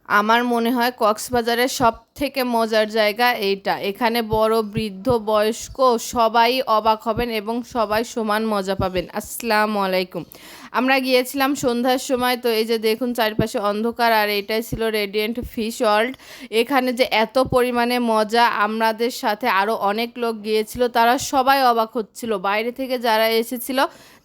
আমার মনে হয় কক্সবাজারের সবথেকে মজার জায়গা এইটা। এখানে বড়, বৃদ্ধ, বয়স্ক সবাই অবাক হবেন এবং সবাই সমান মজা পাবেন। আসসালামু আলাইকুম। আমরা গিয়েছিলাম সন্ধ্যার সময়, তো এই যে দেখুন চারপাশে অন্ধকার, আর এটাই ছিল রেডিয়েন্ট ফিশ ওয়ার্ল্ড। এখানে যে এত পরিমাণে মজা, আমাদের সাথে আরও অনেক লোক গিয়েছিল, তারা সবাই অবাক হচ্ছিল। বাইরে থেকে যারা এসেছিল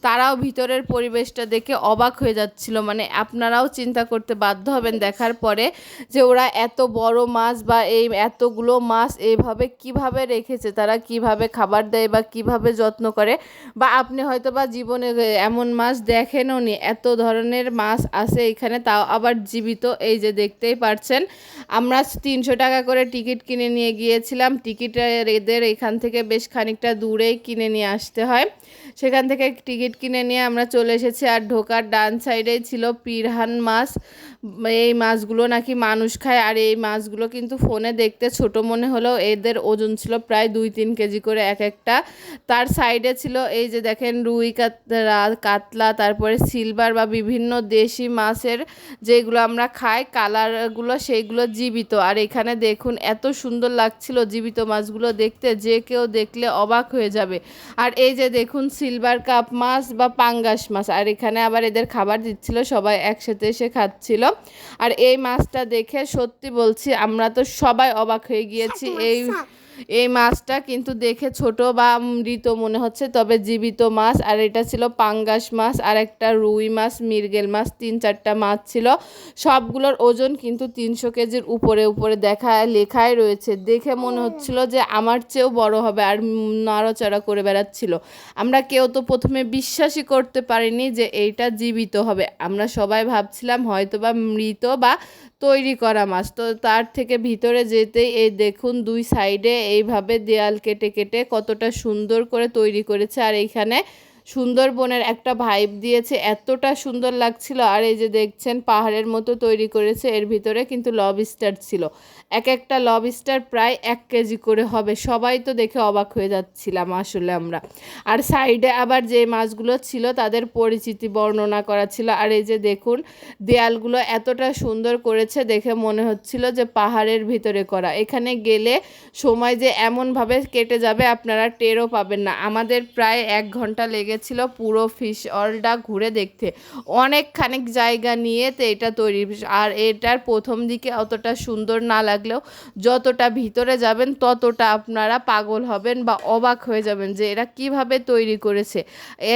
তারাও ভিতরের পরিবেশটা দেখে অবাক হয়ে যাচ্ছিল। মানে আপনারাও চিন্তা করতে বাধ্য হবেন দেখার পরে যে ওরা এত বড় মাছ বা এই এতগুলো মাছ এইভাবে কিভাবে রেখেছে, তারা কিভাবে খাবার দেয় বা কিভাবে যত্ন করে, বা আপনি হয়তো বা জীবনে এমন মাছ দেখেনও নি। এত ধরনের মাছ আছে এখানে, তাও আবার জীবিত। এই যে দেখতেই পারছেন, আমরা 300 টাকা করে টিকিট কিনে নিয়ে গিয়েছিলাম। টিকিট এদের এখান থেকে বেশ খানিকটা দূরেই কিনে নিয়ে আসতে হয়। সেখান থেকে টিকিট কিনে নিয়ে আমরা চলে এসেছি। আর ঢোকার ডান সাইডেই ছিল পিরহান মাছ। এই মাছগুলো নাকি মানুষ খায়। আর এই মাছগুলো কিন্তু ফোনে দেখতে ছোট মনে হলেও এদের ওজন ছিল প্রায় 2-3 কেজি করে এক একটা। তার সাইডে ছিল এই যে দেখেন রুই কাতলা, তারপরে সিলভার বা বিভিন্ন দেশি মাছের যেগুলো আমরা খাই কালারগুলো, সেইগুলো জীবিত। আর এখানে দেখুন এত সুন্দর লাগছিল জীবিত মাছগুলো দেখতে, যে কেউ দেখলে অবাক হয়ে যাবে। আর এই যে দেখুন সিলভার কাপ মাছ বা পাঙ্গাস মাছ, আর এখানে আবার এদের খাবার দিচ্ছিল, সবাই একসাথে এসে খাচ্ছিল। আর এই মাছটা দেখে সত্যি বলছি আমরা তো সবাই অবাক হয়ে গিয়েছি। এই মাছটা কিন্তু দেখে ছোট বা মৃত মনে হচ্ছে, তবে জীবিত মাছ। আর এটা ছিল পাঙ্গাস মাছ, আর একটা রুই মাছ, মৃগেল মাছ, 3-4টা মাছ ছিল। সবগুলোর ওজন কিন্তু 300 কেজির উপরে উপরে লেখাই রয়েছে। দেখে মনে হচ্ছিল যে আমার চেয়েও বড় হবে, আর নড়াচড়া করে বেড়াচ্ছিল। আমরা কেউ তো প্রথমে বিশ্বাসই করতে পারিনি যে এইটা জীবিত হবে। আমরা সবাই ভাবছিলাম হয়তো বা মৃত বা তৈরি করা মাছ। তো তার থেকে ভিতরে যেতেই এই দেখুন 2 সাইডে এইভাবে দেয়াল কেটে কেটে কতটা সুন্দর করে তৈরি করেছে। আর এইখানে সুন্দরবনের একটা ভাইব দিয়েছে, এতটা সুন্দর লাগছিল। আর এই যে দেখছেন পাহাড়ের মতো তৈরি করেছে, এর ভিতরে কিন্তু লবস্টার ছিল। এক একটা লবস্টার প্রায় 1 কেজি করে হবে। সবাই তো দেখে অবাক হয়ে যাচ্ছিলাম আসলে আমরা। আর সাইডে আবার যে মাছগুলো ছিল তাদের পরিচিতি বর্ণনা করা ছিল। আর এই যে দেখুন দেয়ালগুলো এতটা সুন্দর করেছে, দেখে মনে হচ্ছিল যে পাহাড়ের ভিতরে করা। এখানে গেলে সময় যে এমনভাবে কেটে যাবে আপনারা টেরও পাবেন না। আমাদের প্রায় 1 ঘন্টা লেগেছিল পুরো ফিশ ওয়ার্ল্ডটা ঘুরে দেখতে। অনেকখানিক জায়গা নিয়ে তো এটা তৈরি। আর এটার প্রথম দিকে অতটা সুন্দর না লাগলেও যতটা ভিতরে যাবেন ততটা আপনারা পাগল হবেন বা অবাক হয়ে যাবেন যে এরা কিভাবে তৈরি করেছে।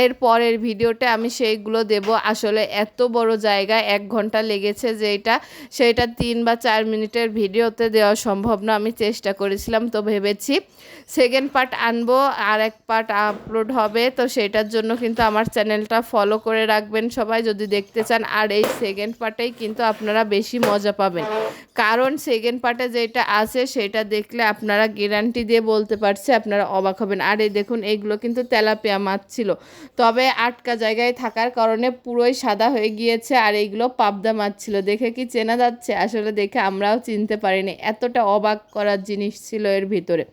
এর পরের ভিডিওতে আমি সেইগুলো দেব। আসলে এত বড় জায়গায় 1 ঘন্টা লেগেছে সেটা 3 বা 4 মিনিটের ভিডিওতে দেওয়া সম্ভব না। আমি চেষ্টা করেছিলাম, তো ভেবেছি সেকেন্ড পার্ট আনবো, আর এক পার্ট আপলোড হবে। তো সেটার জন্য কিন্তু আমার চ্যানেলটা ফলো করে রাখবেন সবাই যদি দেখতে চান। আর এই সেকেন্ড পার্টেই কিন্তু আপনারা বেশি মজা পাবেন, কারণ সেকেন্ড পার্টে যেটা আছে সেটা দেখলে আপনারা গ্যারান্টি দিয়ে বলতে পারছি আপনারা অবাক হবেন। আর এই দেখুন এইগুলো কিন্তু তেলাপিয়া মাছ ছিল, তবে আটকা জায়গায় থাকার কারণে পুরোই সাদা হয়ে গিয়েছে। আর এইগুলো পাবদা মাছ ছিল। দেখে কি চেনা যাচ্ছে? আসলে দেখে আমরাও চিনতে পারিনি, এতটা অবাক করার জিনিস ছিল এর ভিতরে।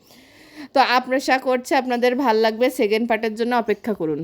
তো আশা করছি আপনাদের ভাল লাগবে। সেকেন্ড পার্টের জন্য অপেক্ষা করুন।